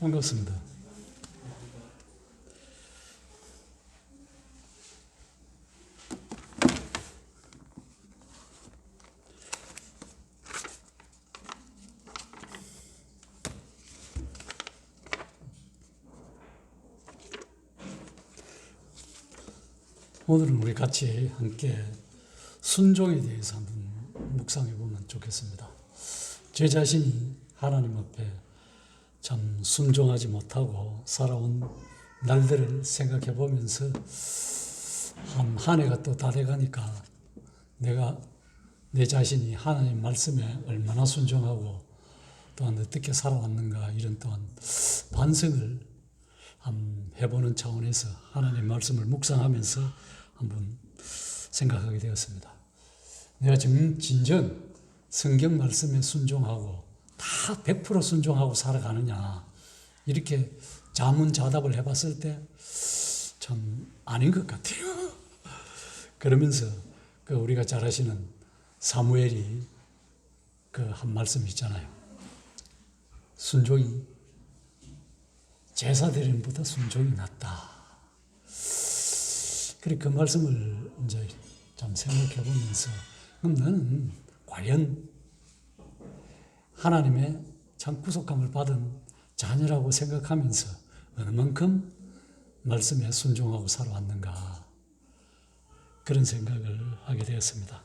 반갑습니다. 오늘은 우리 같이 함께 순종에 대해서 한번 묵상해 보면 좋겠습니다. 제 자신이 하나님 앞에 참 순종하지 못하고 살아온 날들을 생각해 보면서 한 해가 또 다 돼가니까 내가 내 자신이 하나님 말씀에 얼마나 순종하고 또한 어떻게 살아왔는가 이런 또한 반성을 한번 해보는 차원에서 하나님 말씀을 묵상하면서 한번 생각하게 되었습니다. 내가 진정 성경 말씀에 순종하고 다 100% 순종하고 살아가느냐 이렇게 자문자답을 해봤을 때 참 아닌 것 같아요. 그러면서 우리가 잘 아시는 사무엘이 한 말씀이 있잖아요. 순종이 제사 드림보다 순종이 낫다. 그래 그 말씀을 이제 참 생각해 보면서 그럼 너는 과연 하나님의 참 구속함을 받은 자녀라고 생각하면서 어느 만큼 말씀에 순종하고 살아왔는가 그런 생각을 하게 되었습니다.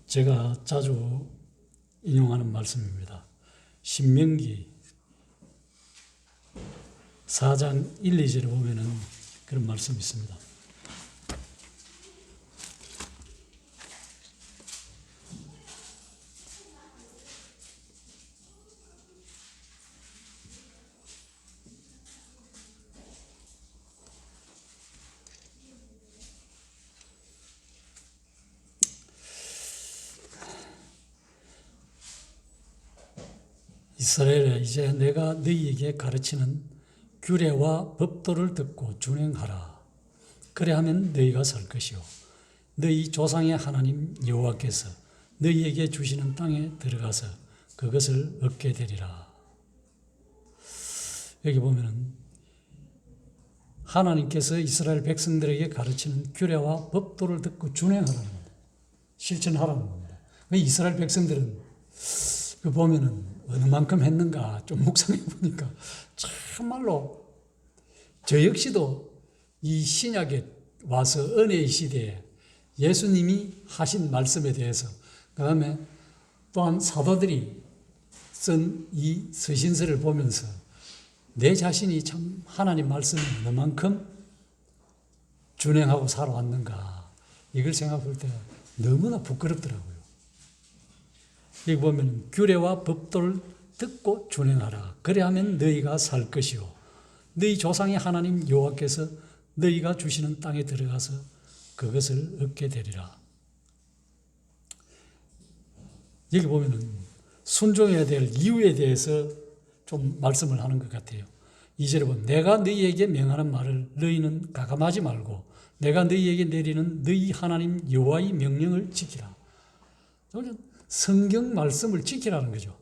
제가 자주 인용하는 말씀입니다. 신명기 4장 1, 2절에 보면은 그런 말씀이 있습니다. 이스라엘아, 이제 내가 너희에게 가르치는 규례와 법도를 듣고 준행하라. 그래하면 너희가 살 것이요 너희 조상의 하나님 여호와께서 너희에게 주시는 땅에 들어가서 그것을 얻게 되리라. 여기 보면은 하나님께서 이스라엘 백성들에게 가르치는 규례와 법도를 듣고 준행하라는 겁니다. 실천하라는 겁니다. 이스라엘 백성들은 보면은 어느 만큼 했는가 좀 묵상해 보니까 참말로 저 역시도 이 신약에 와서 은혜의 시대에 예수님이 하신 말씀에 대해서 그 다음에 또한 사도들이 쓴 이 서신서를 보면서 내 자신이 참 하나님 말씀을 어느 만큼 준행하고 살아왔는가 이걸 생각해 볼 때 너무나 부끄럽더라고요. 여기 보면 규례와 법도를 듣고 준행하라. 그래야면 너희가 살 것이요 너희 조상의 하나님 여호와께서 너희가 주시는 땅에 들어가서 그것을 얻게 되리라. 여기 보면은 순종해야 될 이유에 대해서 좀 말씀을 하는 것 같아요. 2절에 보면 내가 너희에게 명하는 말을 너희는 가감하지 말고 내가 너희에게 내리는 너희 하나님 여호와의 명령을 지키라. 성경 말씀을 지키라는 거죠.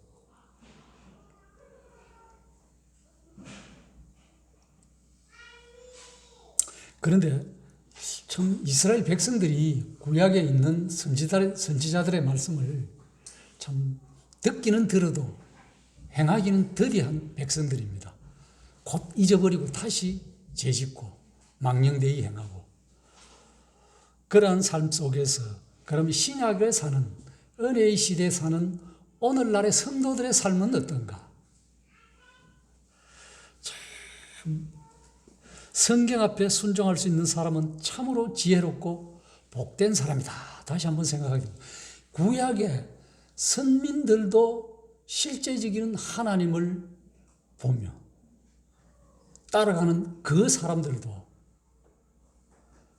그런데 참 이스라엘 백성들이 구약에 있는 선지자들의 말씀을 참 듣기는 들어도 행하기는 더디한 백성들입니다. 곧 잊어버리고 다시 재짓고 망령되이 행하고 그러한 삶 속에서 그럼 신약에 사는 은혜의 시대에 사는 오늘날의 성도들의 삶은 어떤가? 참 성경 앞에 순종할 수 있는 사람은 참으로 지혜롭고 복된 사람이다. 다시 한번 생각하게 됩니다. 구약의 선민들도 실제적인 하나님을 보며 따라가는 그 사람들도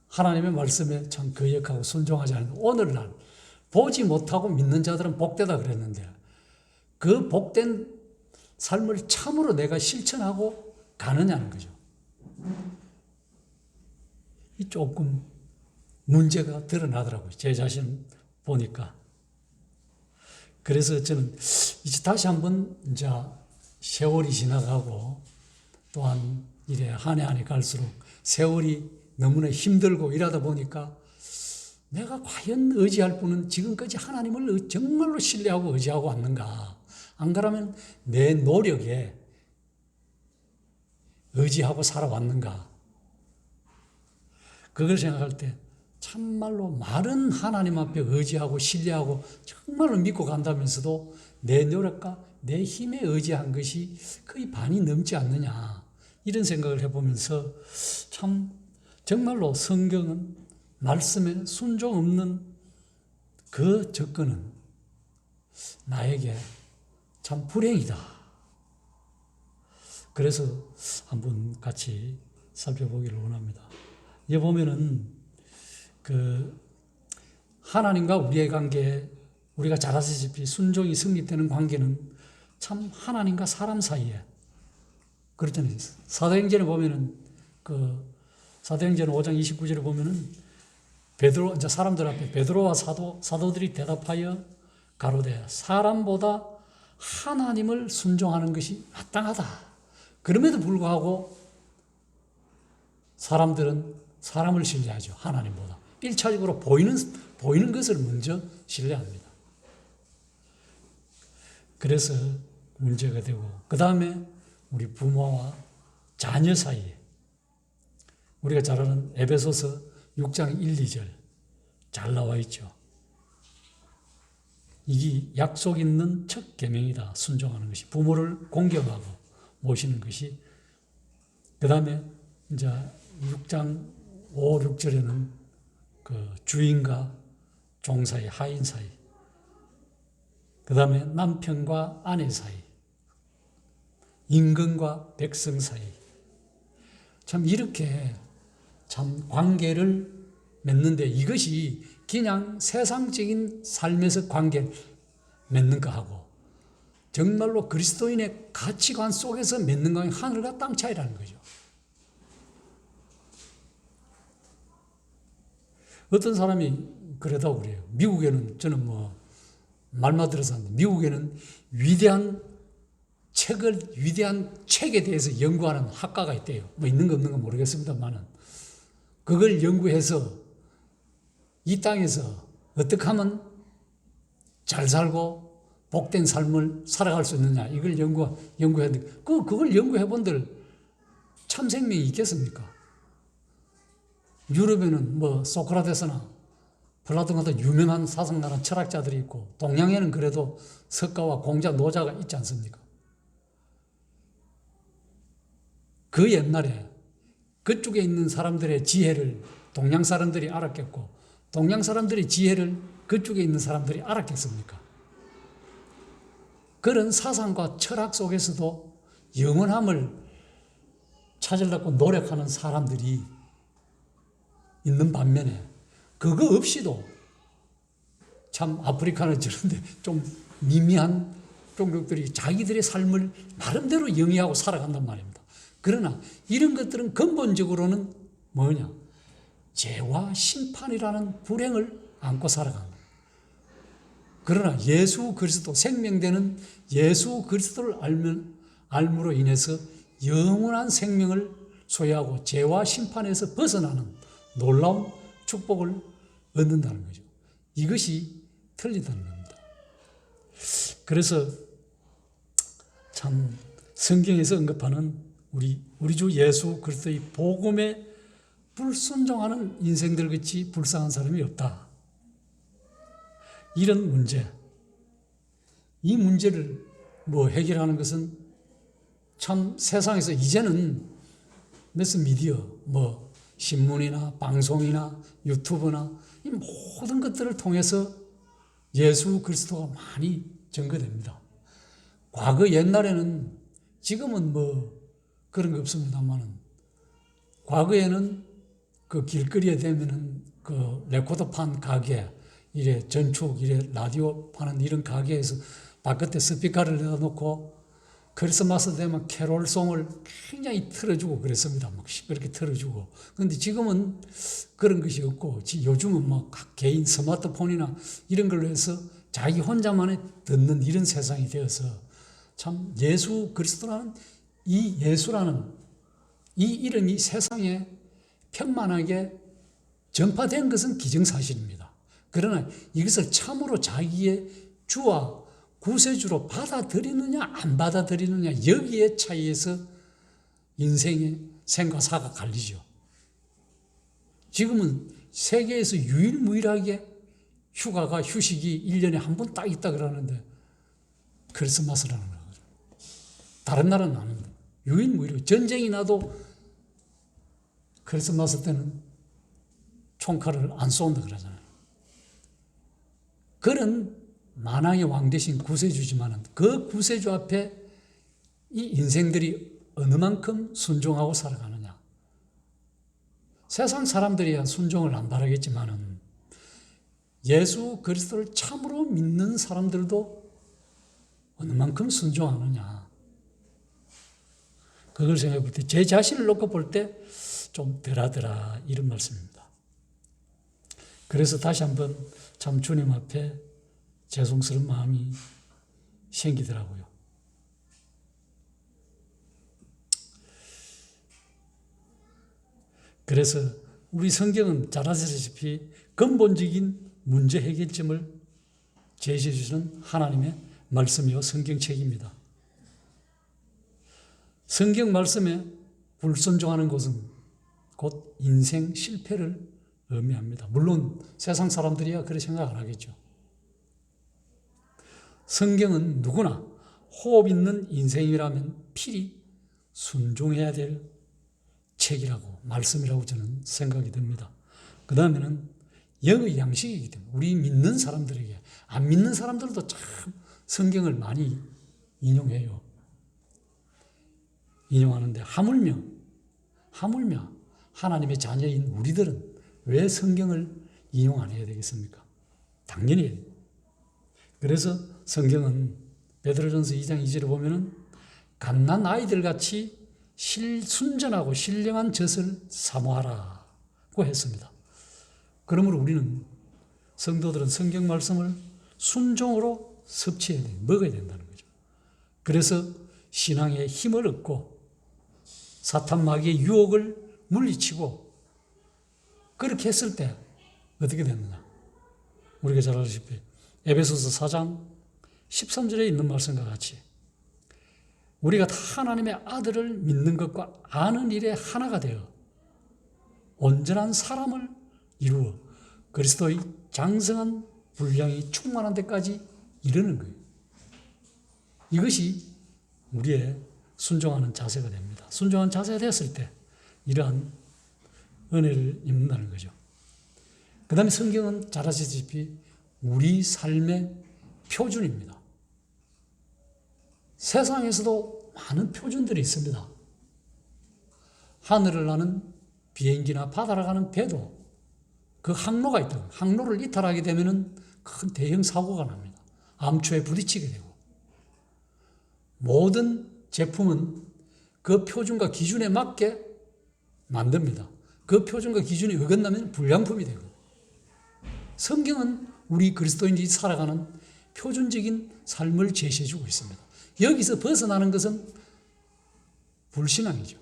하나님의 말씀에 참 거역하고 순종하지 않는 오늘날 보지 못하고 믿는 자들은 복되다 그랬는데 그 복된 삶을 참으로 내가 실천하고 가느냐는 거죠. 이 조금 문제가 드러나더라고요. 제 자신 보니까. 그래서 저는 이제 다시 한번 이제 세월이 지나가고 또한 이래 한 해 한 해 갈수록 세월이 너무나 힘들고 이러다 보니까 내가 과연 의지할 분은 지금까지 하나님을 정말로 신뢰하고 의지하고 왔는가? 안 그러면 내 노력에 의지하고 살아왔는가? 그걸 생각할 때 참말로 말은 하나님 앞에 의지하고 신뢰하고 정말로 믿고 간다면서도 내 노력과 내 힘에 의지한 것이 거의 반이 넘지 않느냐, 이런 생각을 해보면서 참 정말로 성경은 말씀에 순종 없는 그 접근은 나에게 참 불행이다. 그래서 한번 같이 살펴보기를 원합니다. 여기 보면은 하나님과 우리의 관계, 우리가 잘 아시다시피 순종이 성립되는 관계는 참 하나님과 사람 사이에 그렇잖아요. 사도행전에 보면은 사도행전 5장 29절에 보면은 베드로, 이제 사람들 앞에 베드로와 사도들이 대답하여 가로되 사람보다 하나님을 순종하는 것이 마땅하다. 그럼에도 불구하고 사람들은 사람을 신뢰하죠. 하나님보다. 1차적으로 보이는 것을 먼저 신뢰합니다. 그래서 문제가 되고, 그 다음에 우리 부모와 자녀 사이에 우리가 잘 아는 에베소서 6장 1, 2절 잘 나와 있죠. 이게 약속 있는 첫 계명이다. 순종하는 것이. 부모를 공경하고 모시는 것이. 그 다음에 이제 6장 5, 6절에는 주인과 종 사이, 하인 사이. 그 다음에 남편과 아내 사이. 임금과 백성 사이. 참 이렇게 참 관계를 맺는데, 이것이 그냥 세상적인 삶에서 관계를 맺는 거하고 정말로 그리스도인의 가치관 속에서 맺는 거는 하늘과 땅 차이라는 거죠. 어떤 사람이 그러다고 그래요. 미국에는, 저는 말만 들어서 하는데, 미국에는 위대한 책에 대해서 연구하는 학과가 있대요. 있는 거 없는 거 모르겠습니다만은. 그걸 연구해서 이 땅에서 어떻게 하면 잘 살고 복된 삶을 살아갈 수 있느냐, 이걸 연구해야 돼. 그걸 연구해 본들 참 생명이 있겠습니까? 유럽에는 소크라테스나 플라톤 같은 유명한 사상가나 철학자들이 있고, 동양에는 그래도 석가와 공자, 노자가 있지 않습니까? 그 옛날에 그쪽에 있는 사람들의 지혜를 동양 사람들이 알았겠고, 동양 사람들의 지혜를 그쪽에 있는 사람들이 알았겠습니까? 그런 사상과 철학 속에서도 영원함을 찾으려고 노력하는 사람들이 있는 반면에, 그거 없이도 참 아프리카는 저런데 좀 미미한 종족들이 자기들의 삶을 나름대로 영위하고 살아간단 말입니다. 그러나 이런 것들은 근본적으로는 뭐냐? 죄와 심판이라는 불행을 안고 살아간다. 그러나 예수 그리스도, 생명되는 예수 그리스도를 알므로 인해서 영원한 생명을 소유하고 죄와 심판에서 벗어나는 놀라운 축복을 얻는다는 거죠. 이것이 틀리다는 겁니다. 그래서 참 성경에서 언급하는 우리 주 예수 그리스도의 복음에 불순종하는 인생들 같이 불쌍한 사람이 없다. 이런 문제, 이 문제를 해결하는 것은 참 세상에서 이제는 매스미디어, 신문이나 방송이나 유튜브나 이 모든 것들을 통해서 예수 그리스도가 많이 전거됩니다. 과거 옛날에는, 지금은 그런 거 없습니다만은, 과거에는 그 길거리에 되면은 레코더판 가게, 이래 전축, 이래 라디오 파는 이런 가게에서 바깥에 스피커를 내놓고 크리스마스 되면 캐롤송을 굉장히 틀어주고 그랬습니다. 시끄럽게 틀어주고. 그런데 지금은 그런 것이 없고, 요즘은 각 개인 스마트폰이나 이런 걸로 해서 자기 혼자만의 듣는 이런 세상이 되어서 참 예수 그리스도라는 이 예수라는 이 이름이 세상에 평만하게 전파된 것은 기정사실입니다. 그러나 이것을 참으로 자기의 주와 구세주로 받아들이느냐 안 받아들이느냐 여기에 차이에서 인생의 생과 사가 갈리죠. 지금은 세계에서 유일무이하게 휴식이 1년에 한 번 딱 있다 그러는데 크리스마스라는 거죠. 다른 나라는 안 합니다. 유일무이하게 전쟁이 나도 크리스마스 때는 총칼을 안 쏜다 그러잖아요. 그런 만왕의 왕 대신 구세주지만 그 구세주 앞에 이 인생들이 어느 만큼 순종하고 살아가느냐. 세상 사람들이야 순종을 안 바라겠지만은 예수 그리스도를 참으로 믿는 사람들도 어느 만큼 순종하느냐. 그걸 생각해 볼 때 제 자신을 놓고 볼 때 좀 덜하더라 이런 말씀입니다. 그래서 다시 한번 참 주님 앞에 죄송스러운 마음이 생기더라고요. 그래서 우리 성경은 잘 아시다시피 근본적인 문제 해결점을 제시해 주시는 하나님의 말씀이요 성경책입니다. 성경 말씀에 불순종하는 것은 곧 인생 실패를 의미합니다. 물론 세상 사람들이야 그렇게 생각 안 하겠죠. 성경은 누구나 호흡 있는 인생이라면 필히 순종해야 될 책이라고 말씀이라고 저는 생각이 듭니다. 그 다음에는 영의 양식이기 때문에 우리 믿는 사람들에게 안 믿는 사람들도 참 성경을 많이 인용해요. 인용하는데 하물며 하나님의 자녀인 우리들은 왜 성경을 인용 안 해야 되겠습니까? 당연히. 그래서 성경은 베드로전서 2장 2절에 보면은 갓난 아이들 같이 순전하고 신령한 젖을 사모하라고 했습니다. 그러므로 우리는 성도들은 성경 말씀을 순종으로 섭취해야 돼, 먹어야 된다는 거죠. 그래서 신앙의 힘을 얻고 사탄 마귀의 유혹을 물리치고 그렇게 했을 때 어떻게 됐느냐? 우리가 잘 아시다시피 에베소서 4장 13절에 있는 말씀과 같이 우리가 다 하나님의 아들을 믿는 것과 아는 일에 하나가 되어 온전한 사람을 이루어 그리스도의 장성한 분량이 충만한 데까지 이르는 거예요. 이것이 우리의 순종하는 자세가 됩니다. 순종하는 자세가 됐을 때 이러한 은혜를 입는다는 거죠. 그 다음에 성경은 잘 아시다시피 우리 삶의 표준입니다. 세상에서도 많은 표준들이 있습니다. 하늘을 나는 비행기나 바다를 가는 배도 그 항로가 있다고. 항로를 이탈하게 되면 큰 대형 사고가 납니다. 암초에 부딪히게 되고. 모든 제품은 그 표준과 기준에 맞게 만듭니다. 그 표준과 기준이 어긋나면 불량품이 되고. 성경은 우리 그리스도인들이 살아가는 표준적인 삶을 제시해주고 있습니다. 여기서 벗어나는 것은 불신앙이죠.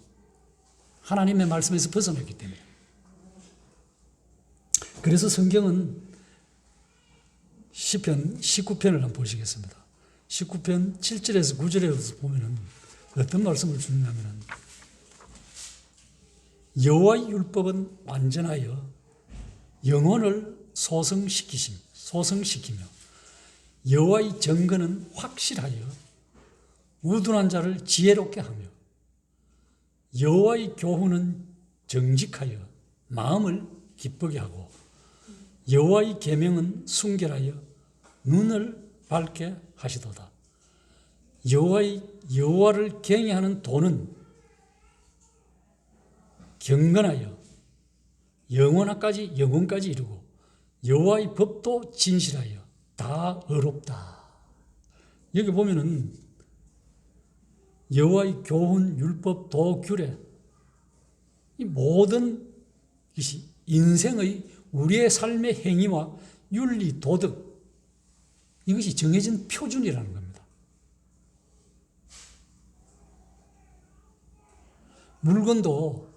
하나님의 말씀에서 벗어났기 때문에. 그래서 성경은 시편 19편을 한번 보시겠습니다. 19편 7절에서 9절에 보면은 어떤 말씀을 주냐면은 여호와의 율법은 완전하여 영혼을 소성시키며 여호와의 정근은 확실하여 우둔한 자를 지혜롭게 하며 여호와의 교훈은 정직하여 마음을 기쁘게 하고 여호와의 계명은 순결하여 눈을 밝게 하시도다. 여호와를 경외하는 도는 경건하여 영원까지 이루고 여호와의 법도 진실하여 다 의롭다. 여기 보면은 여호와의 교훈, 율법, 도, 규례 이 모든 것이 인생의 우리의 삶의 행위와 윤리, 도덕 이것이 정해진 표준이라는 겁니다. 물건도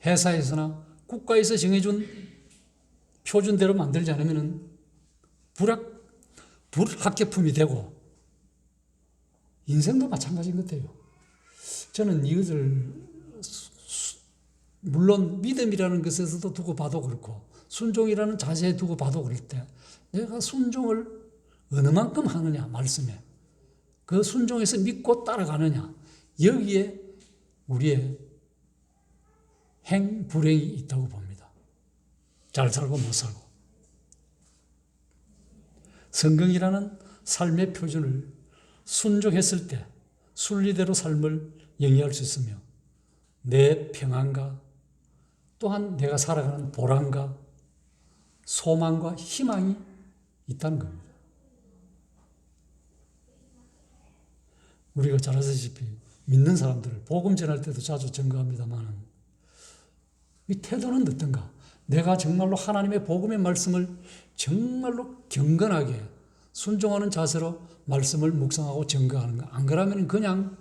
회사에서나 국가에서 정해준 표준대로 만들지 않으면 불합격품이 되고 인생도 마찬가지인 것 같아요. 저는 이것을 물론 믿음이라는 것에서도 두고 봐도 그렇고 순종이라는 자세에 두고 봐도 그럴 때 내가 순종을 어느 만큼 하느냐 말씀에 그 순종에서 믿고 따라가느냐 여기에 우리의 행불행이 있다고 봅니다. 잘 살고 못 살고. 성경이라는 삶의 표준을 순종했을 때 순리대로 삶을 영위할 수 있으며 내 평안과 또한 내가 살아가는 보람과 소망과 희망이 있다는 겁니다. 우리가 잘 아시다시피 믿는 사람들을 복음 전할 때도 자주 증거합니다만 이 태도는 어떤가? 내가 정말로 하나님의 복음의 말씀을 정말로 경건하게 순종하는 자세로 말씀을 묵상하고 증거하는가? 안 그러면 그냥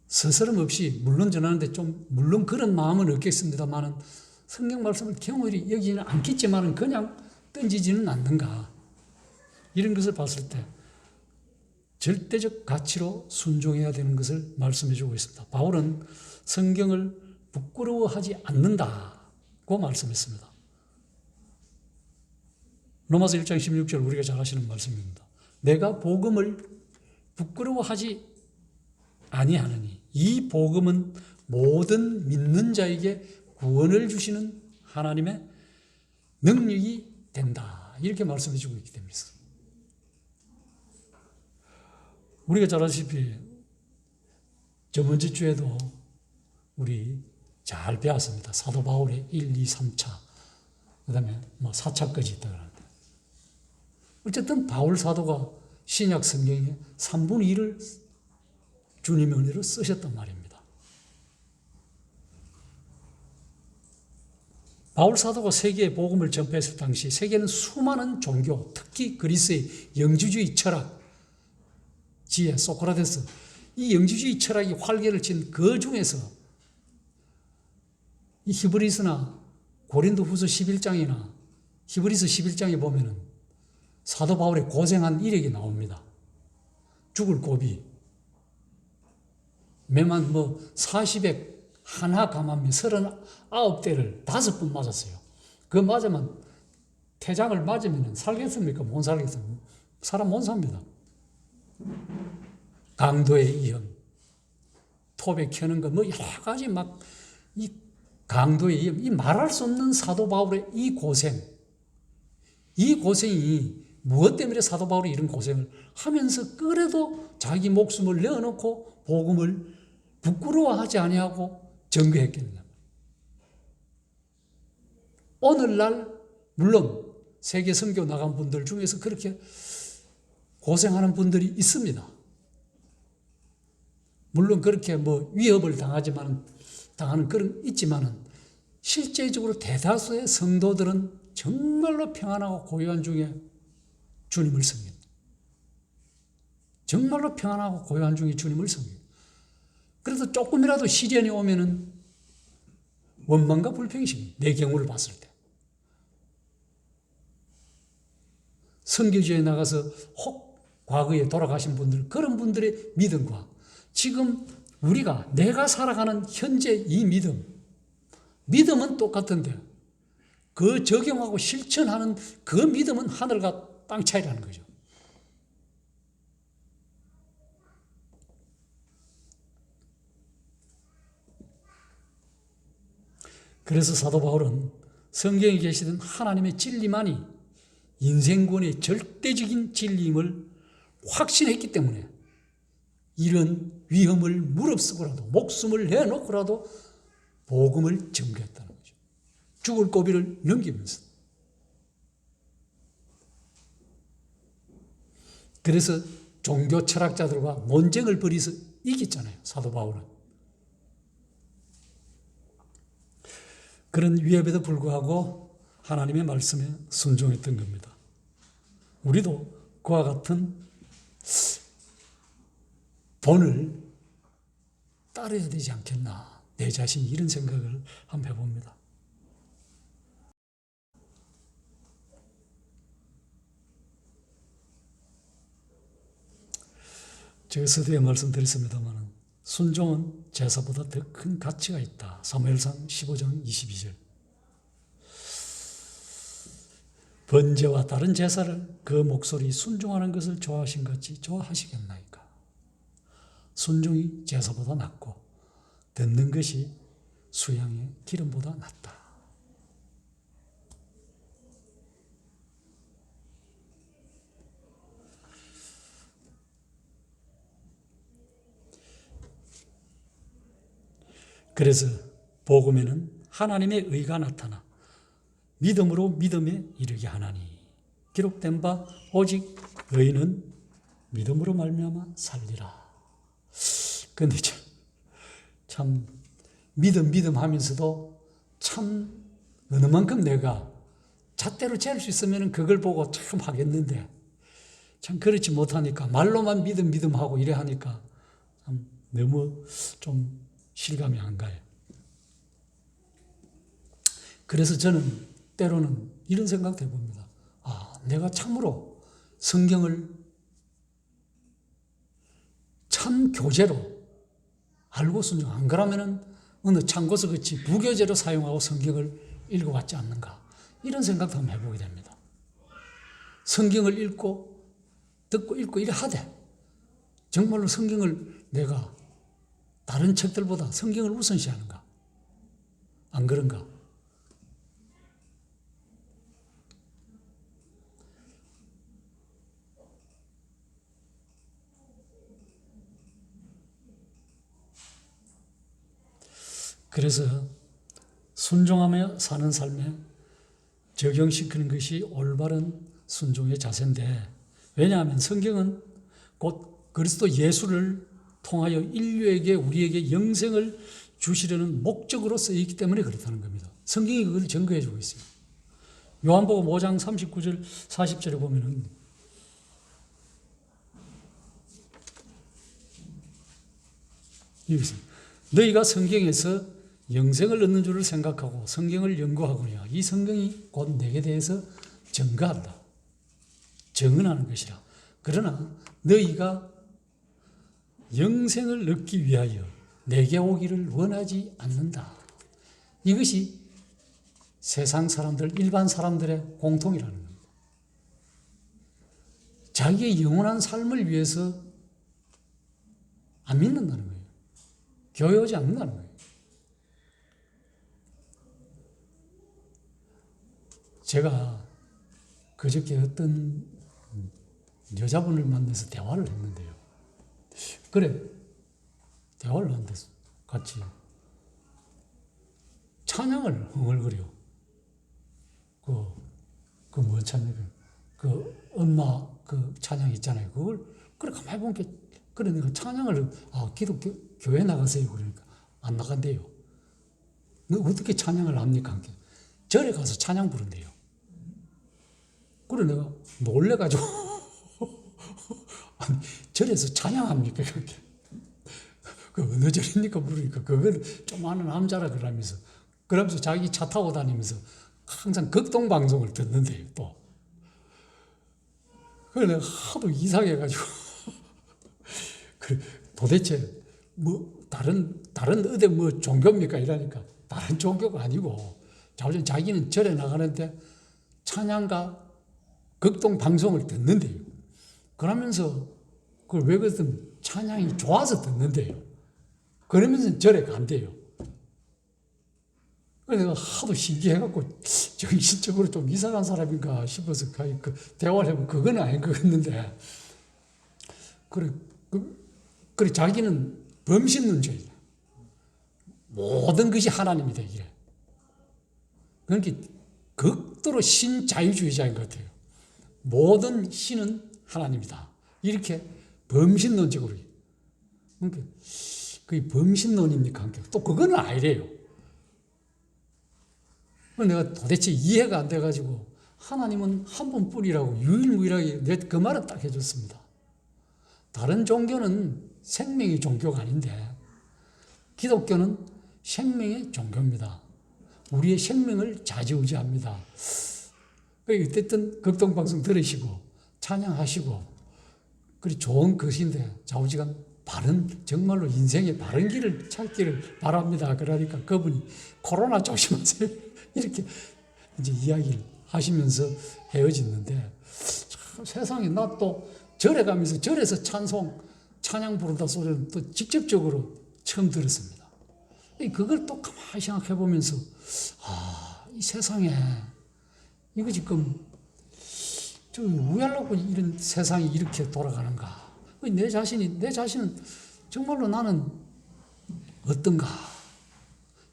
스스럼 없이 물론 전하는데 좀 물론 그런 마음은 없겠습니다만 성경 말씀을 경홀히 여기지는 않겠지만 그냥 던지지는 않는가? 이런 것을 봤을 때 절대적 가치로 순종해야 되는 것을 말씀해 주고 있습니다. 바울은 성경을 부끄러워하지 않는다고 말씀했습니다. 로마서 1장 16절 우리가 잘 아시는 말씀입니다. 내가 복음을 부끄러워하지 아니하느니 이 복음은 모든 믿는 자에게 구원을 주시는 하나님의 능력이 된다. 이렇게 말씀해 주고 있기 때문에 우리가 잘 아시다시피 저번주 주에도 우리 잘 배웠습니다. 사도 바울의 1, 2, 3차 그 다음에 4차까지 있다 그러는데 어쨌든 바울 사도가 신약 성경의 3분의 1을 주님의 은혜로 쓰셨단 말입니다. 바울 사도가 세계에 복음을 전파했을 당시 세계는 수많은 종교, 특히 그리스의 영주주의 철학, 지혜, 소크라테스, 이 영주주의 철학이 활개를 친 그 중에서 이 히브리서나 고린도후서 11장이나 히브리서 11장에 보면은 사도 바울의 고생한 이력이 나옵니다. 죽을 고비. 매만 40에 하나 감암에 39대를 5번 맞았어요. 그 맞으면 태장을 맞으면 살겠습니까? 못 살겠습니까? 사람 못 삽니다. 강도의 위험, 톱에 켜는 것, 여러 가지 이 강도의 위험, 이 말할 수 없는 사도 바울의 이 고생이 무엇 때문에 사도 바울이 이런 고생을 하면서 그래도 자기 목숨을 내어놓고 복음을 부끄러워하지 아니하고 전거했겠느냐. 오늘날 물론 세계 선교 나간 분들 중에서 그렇게 고생하는 분들이 있습니다. 물론 그렇게 위협을 당하는 그런 있지만은 실제적으로 대다수의 성도들은 정말로 평안하고 고요한 중에 주님을 섬깁니다. 정말로 평안하고 고요한 중에 주님을 섬깁니다. 그래서 조금이라도 시련이 오면은 원망과 불평이십니다. 내 경우를 봤을 때. 선교지에 나가서 혹 과거에 돌아가신 분들, 그런 분들의 믿음과 지금 내가 살아가는 현재 이 믿음은 똑같은데 그 적용하고 실천하는 그 믿음은 하늘과 땅 차이라는 거죠. 그래서 사도 바울은 성경에 계시던 하나님의 진리만이 인생권의 절대적인 진리임을 확신했기 때문에 이런 위험을 무릅쓰고라도 목숨을 내놓고라도 복음을 전개했다는 거죠. 죽을 고비를 넘기면서. 그래서 종교 철학자들과 논쟁을 벌여서 이겼잖아요. 사도 바울은. 그런 위협에도 불구하고 하나님의 말씀에 순종했던 겁니다. 우리도 그와 같은 본을 따라야 되지 않겠나. 내 자신이 이런 생각을 한번 해봅니다. 제가 서두에 말씀드렸습니다만 순종은 제사보다 더 큰 가치가 있다. 사무엘상 15장 22절. 번제와 다른 제사를 그 목소리 순종하는 것을 좋아하신 같이 좋아하시겠나이까. 순종이 제사보다 낫고 듣는 것이 수양의 기름보다 낫다. 그래서 복음에는 하나님의 의가 나타나 믿음으로 믿음에 이르게 하나니 기록된 바 오직 의인은 믿음으로 말미암아 살리라. 근데 참 믿음 하면서도 참 어느 만큼 내가 잣대로 재를 수 있으면 그걸 보고 참 하겠는데 참 그렇지 못하니까 말로만 믿음 하고 이래 하니까 참 너무 좀 실감이 안 가요. 그래서 저는 때로는 이런 생각도 해봅니다. 내가 참으로 성경을 참 교재로 알고 순종 안 그러면은 어느 참고서 같이 부교재로 사용하고 성경을 읽어왔지 않는가 이런 생각도 한번 해보게 됩니다. 성경을 읽고 듣고 읽고 이래 하되 정말로 성경을 내가 다른 책들보다 성경을 우선시하는가? 안 그런가? 그래서 순종하며 사는 삶에 적용시키는 것이 올바른 순종의 자세인데 왜냐하면 성경은 곧 그리스도 예수를 통하여 인류에게 우리에게 영생을 주시려는 목적으로 쓰이기 때문에 그렇다는 겁니다. 성경이 그걸 증거해 주고 있습니다. 요한복음 5장 39절 40절에 보면은 여기서 너희가 성경에서 영생을 얻는 줄을 생각하고 성경을 연구하거니와 이 성경이 곧 내게 대해서 증거한다. 증언하는 것이라. 그러나 너희가 영생을 얻기 위하여 내게 오기를 원하지 않는다. 이것이 세상 사람들, 일반 사람들의 공통이라는 겁니다. 자기의 영원한 삶을 위해서 안 믿는다는 거예요. 교회오지 않는다는 거예요. 제가 그저께 어떤 여자분을 만나서 대화를 했는데요. 그래, 대화를 하는데 같이 찬양을 흥얼거려. 뭔 찬양이에요? 엄마 찬양 있잖아요. 그걸, 그래, 가만히 보니까, 그래, 내가 찬양을, 기독교, 교회 나가세요. 그러니까, 안 나간대요. 너 어떻게 찬양을 합니까? 절에 가서 찬양 부른대요. 그래, 내가 놀래가지고, 아니, 절에서 찬양합니까? 그렇게. 어느 절입니까? 물으니까, 그건 좀 아는 남자라 그러면서 자기 차 타고 다니면서 항상 극동방송을 듣는데요, 또. 그래, 내가 하도 이상해가지고. 그래, 도대체, 다른 어디 종교입니까? 이러니까, 다른 종교가 아니고, 자기는 절에 나가는데 찬양가 극동방송을 듣는데요. 그러면서, 그걸 왜 그랬든 찬양이 좋아서 듣는데요. 그러면서 절에 간대요. 그래서 내가 하도 신기해갖고 정신적으로 좀 이상한 사람인가 싶어서 대화를 해보면 그건 아닌 것 같는데 그래 자기는 범신론자이다. 모든 것이 하나님이다 이래. 그러니까 극도로 신자유주의자인 것 같아요. 모든 신은 하나님이다. 이렇게 범신론적으로. 그러니까 그게 범신론입니까? 또 그건 아니래요. 내가 도대체 이해가 안 돼가지고 하나님은 한 분뿐이라고 유일무이하게 그 말은 딱 해줬습니다. 다른 종교는 생명의 종교가 아닌데 기독교는 생명의 종교입니다. 우리의 생명을 좌지우지합니다. 어쨌든 극동방송 들으시고 찬양하시고 그리 좋은 것인데 좌우지간 바른 정말로 인생의 바른 길을 찾기를 바랍니다. 그러니까 그분이 코로나 조심하세요 이렇게 이제 이야기를 하시면서 헤어지는데 참 세상에 나 또 절에 가면서 절에서 찬양 부르다 소리를 또 직접적으로 처음 들었습니다. 그걸 또 가만히 생각해 보면서 이 세상에 이거 지금 왜 하려고 이런 세상이 이렇게 돌아가는가? 내 자신은 정말로 나는 어떤가?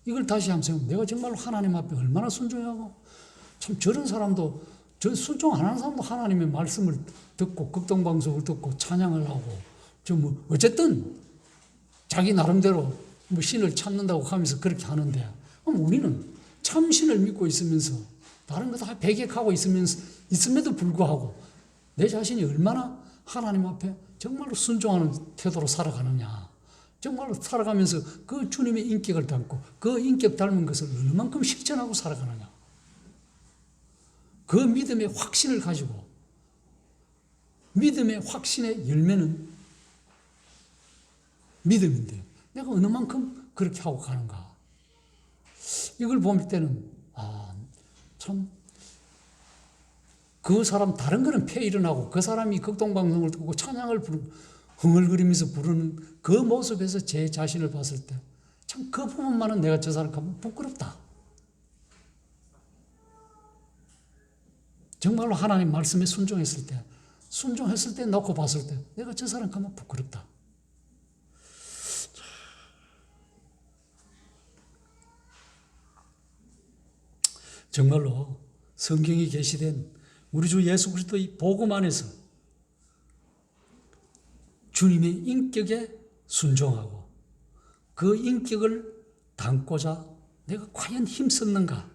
이걸 다시 한번 생각해. 내가 정말로 하나님 앞에 얼마나 순종하고 참 저런 사람도 저 순종 안 하는 사람도 하나님의 말씀을 듣고 극동방송을 듣고 찬양을 하고 뭐 어쨌든 자기 나름대로 뭐 신을 찾는다고 하면서 그렇게 하는데 그럼 우리는 참 신을 믿고 있으면서 다른 거 다 배격하고 있음에도 불구하고 내 자신이 얼마나 하나님 앞에 정말로 순종하는 태도로 살아가느냐. 정말로 살아가면서 그 주님의 인격을 담고 그 인격 닮은 것을 얼마만큼 실천하고 살아가느냐. 그 믿음의 확신을 가지고 믿음의 확신의 열매는 믿음인데 내가 어느 만큼 그렇게 하고 가는가. 이걸 볼 때는 참 그 사람 다른 거는 폐 일어나고 그 사람이 극동방송을 듣고 찬양을 흥얼거리면서 부르는 그 모습에서 제 자신을 봤을 때 참 그 부분만은 내가 저 사람 가면 부끄럽다. 정말로 하나님 말씀에 순종했을 때 놓고 봤을 때 내가 저 사람 가면 부끄럽다. 정말로 성경이 계시된 우리 주 예수 그리스도의 복음 안에서 주님의 인격에 순종하고 그 인격을 담고자 내가 과연 힘썼는가?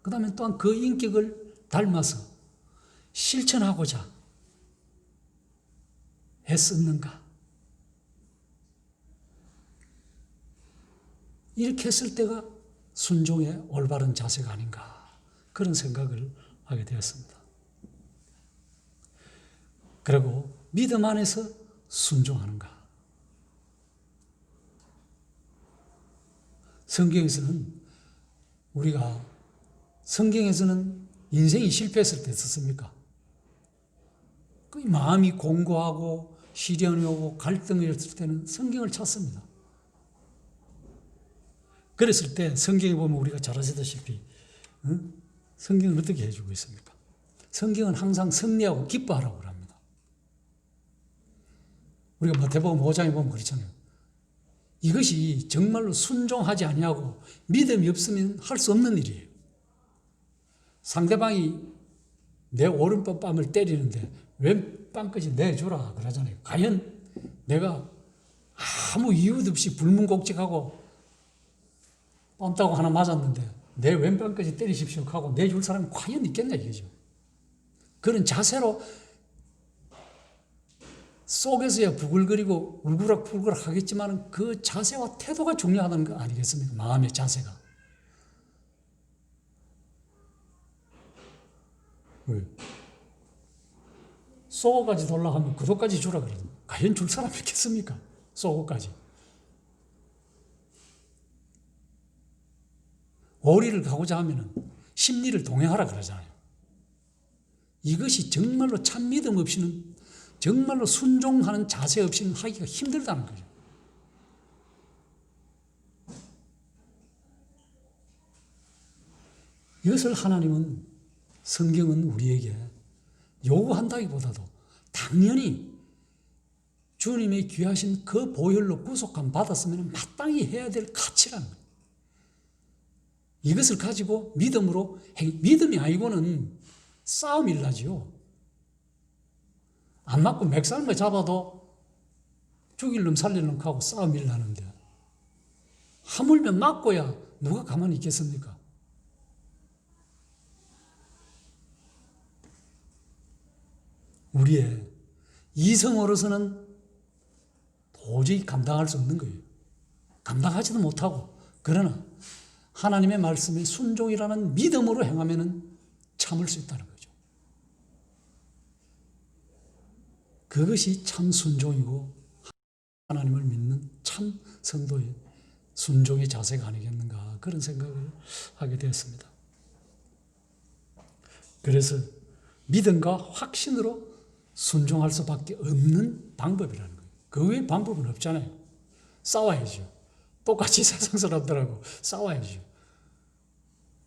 그 다음에 또한 그 인격을 닮아서 실천하고자 애썼는가? 이렇게 했을 때가 순종의 올바른 자세가 아닌가 그런 생각을 하게 되었습니다. 그리고 믿음 안에서 순종하는가? 성경에서는 인생이 실패했을 때 썼습니까? 그 마음이 공고하고 시련이 오고 갈등이 있을 때는 성경을 찾습니다. 그랬을 때 성경에 보면 우리가 잘 아시다시피 성경은 어떻게 해주고 있습니까? 성경은 항상 승리하고 기뻐하라고 합니다. 우리가 마태복음 5장에 보면 그렇잖아요. 이것이 정말로 순종하지 아니하고 믿음이 없으면 할 수 없는 일이에요. 상대방이 내 오른쪽 뺨을 때리는데 왼뺨까지 내주라 그러잖아요. 과연 내가 아무 이유도 없이 불문곡직하고 뺨 따고 하나 맞았는데 내 왼뺨까지 때리십시오 하고 내줄 사람이 과연 있겠냐 이거죠. 그런 자세로 속에서야 부글거리고 울그락불그락 하겠지만 그 자세와 태도가 중요하다는 거 아니겠습니까? 마음의 자세가. 왜? 속어까지 돌라 하면 그도까지 주라 그러더니 과연 줄 사람이 있겠습니까? 속어까지. 오리를 가고자 하면 심리를 동행하라 그러잖아요. 이것이 정말로 참 믿음 없이는 정말로 순종하는 자세 없이는 하기가 힘들다는 거죠. 이것을 하나님은 성경은 우리에게 요구한다기보다도 당연히 주님의 귀하신 그 보혈로 구속함 받았으면 마땅히 해야 될 가치라는 거예요. 이것을 가지고 믿음이 아니고는 싸움이 일나지요. 안 맞고 맥살만 잡아도 죽일 놈 살릴 놈 하고 싸움이 일나는데 하물며 맞고야 누가 가만히 있겠습니까? 우리의 이성으로서는 도저히 감당할 수 없는 거예요. 감당하지도 못하고, 그러나 하나님의 말씀에 순종이라는 믿음으로 행하면 참을 수 있다는 거죠. 그것이 참 순종이고 하나님을 믿는 참 성도의 순종의 자세가 아니겠는가, 그런 생각을 하게 되었습니다. 그래서 믿음과 확신으로 순종할 수밖에 없는 방법이라는 거예요. 그 외에 방법은 없잖아요. 싸워야죠. 똑같이 세상 사람들하고 싸워야죠.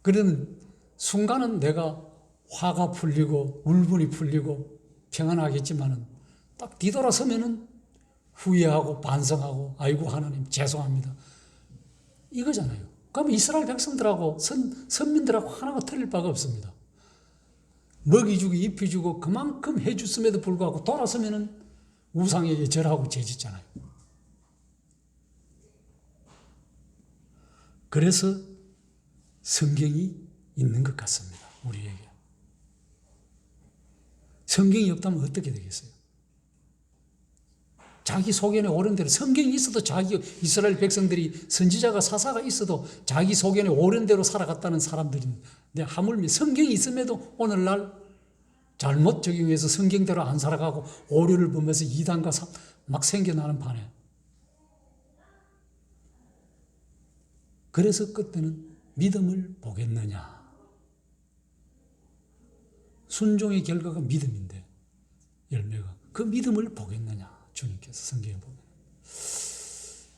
그러면 순간은 내가 화가 풀리고 울분이 풀리고 평안하겠지만은 딱 뒤돌아서면은 후회하고 반성하고 아이고 하나님 죄송합니다, 이거잖아요. 그러면 이스라엘 백성들하고 선민들하고 하나가 틀릴 바가 없습니다. 먹이주고 입혀주고 그만큼 해줬음에도 불구하고 돌아서면은 우상에게 절하고 죄짓잖아요. 그래서 성경이 있는 것 같습니다. 우리에게. 성경이 없다면 어떻게 되겠어요? 자기 소견에 옳은 대로, 성경이 있어도 자기 이스라엘 백성들이 선지자가 사사가 있어도 자기 소견에 옳은 대로 살아갔다는 사람들인데, 하물며 성경이 있음에도 오늘날 잘못 적용해서 성경대로 안 살아가고 오류를 보면서 이단과 막 생겨나는 판에, 그래서 그때는 믿음을 보겠느냐. 순종의 결과가 믿음인데, 열매가 그 믿음을 보겠느냐, 주님께서 성경에 보면.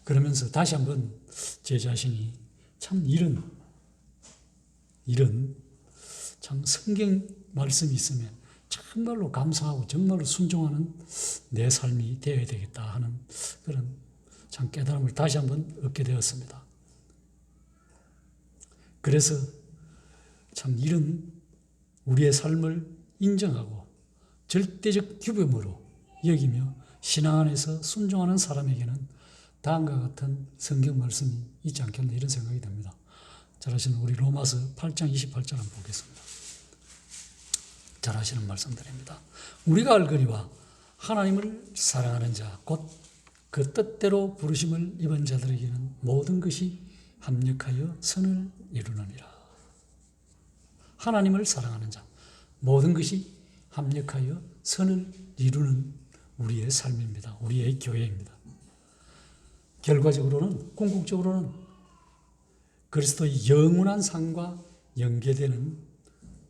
그러면서 다시 한번 제 자신이 참 이런 참 성경 말씀이 있으면 정말로 감사하고 정말로 순종하는 내 삶이 되어야 되겠다 하는 그런 참 깨달음을 다시 한번 얻게 되었습니다. 그래서 참 이런 우리의 삶을 인정하고 절대적 규범으로 여기며 신앙 안에서 순종하는 사람에게는 다음과 같은 성경 말씀이 있지 않겠나, 이런 생각이 듭니다. 잘 아시는 우리 로마서 8장 28절 한번 보겠습니다. 잘 아시는 말씀드립니다. 우리가 알거니와 하나님을 사랑하는 자 곧 그 뜻대로 부르심을 입은 자들에게는 모든 것이 합력하여 선을 이루느니라. 하나님을 사랑하는 자, 모든 것이 합력하여 선을 이루는 우리의 삶입니다. 우리의 교회입니다. 결과적으로는, 궁극적으로는 그리스도의 영원한 상과 연계되는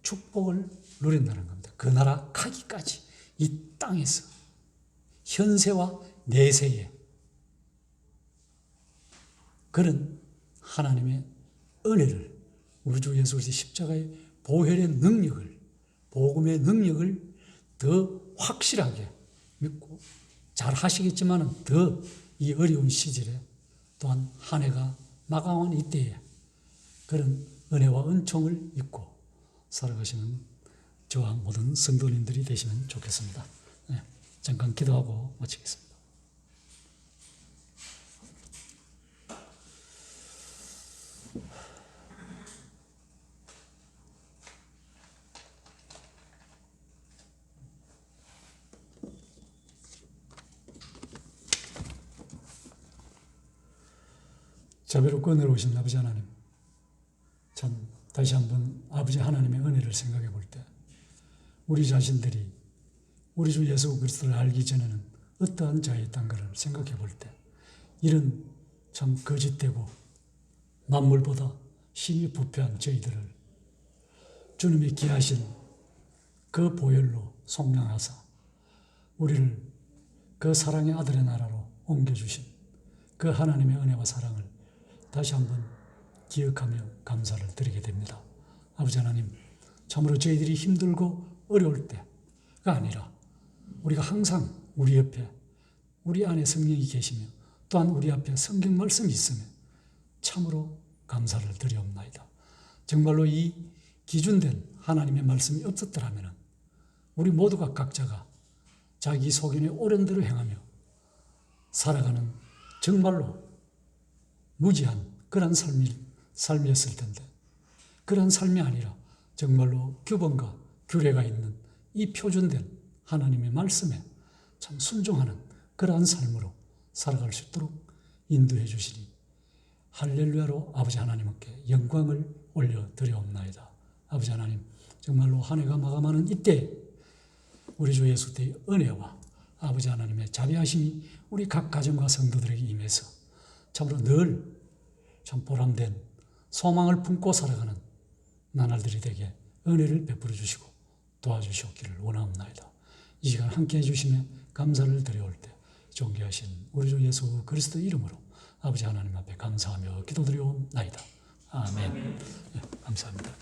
축복을 누린다는 겁니다. 그 나라 가기까지 이 땅에서 현세와 내세에 그런 하나님의 은혜를, 우리 주 예수 그리스도의 십자가의 보혈의 능력을, 복음의 능력을 더 확실하게 믿고 잘 하시겠지만 더 이 어려운 시절에 또한 한 해가 마감한 이때에 그런 은혜와 은총을 입고 살아가시는 저와 모든 성도님들이 되시면 좋겠습니다. 네, 잠깐 기도하고 마치겠습니다. 자비롭고 은혜로우신 아버지 하나님, 참 다시 한번 아버지 하나님의 은혜를 생각해 볼 때 우리 자신들이 우리 주 예수 그리스도를 알기 전에는 어떠한 자였던가를 생각해 볼 때 이런 참 거짓되고 만물보다 힘이 부패한 저희들을 주님의 귀하신 그 보혈로 속량하사 우리를 그 사랑의 아들의 나라로 옮겨주신 그 하나님의 은혜와 사랑을 다시 한번 기억하며 감사를 드리게 됩니다. 아버지 하나님, 참으로 저희들이 힘들고 어려울 때가 아니라 우리가 항상 우리 옆에 우리 안에 성령이 계시며 또한 우리 앞에 성경 말씀이 있으며 참으로 감사를 드리옵나이다. 정말로 이 기준된 하나님의 말씀이 없었더라면 우리 모두가 각자가 자기 소견에 옳은 대로 행하며 살아가는 정말로 무지한 그런 삶이었을 텐데, 그런 삶이 아니라 정말로 규범과 규례가 있는 이 표준된 하나님의 말씀에 참 순종하는 그러한 삶으로 살아갈 수 있도록 인도해 주시니 할렐루야로 아버지 하나님께 영광을 올려드려옵나이다. 아버지 하나님, 정말로 한 해가 마감하는 이때 우리 주 예수 때의 은혜와 아버지 하나님의 자비하심이 우리 각 가정과 성도들에게 임해서 참으로 늘 참 보람된 소망을 품고 살아가는 나날들이 되게 은혜를 베풀어 주시고 도와주시옵기를 원하옵나이다. 이 시간 함께해 주시며 감사를 드려올 때 존귀하신 우리 주 예수 그리스도 이름으로 아버지 하나님 앞에 감사하며 기도드려옵나이다. 아멘. 네, 감사합니다.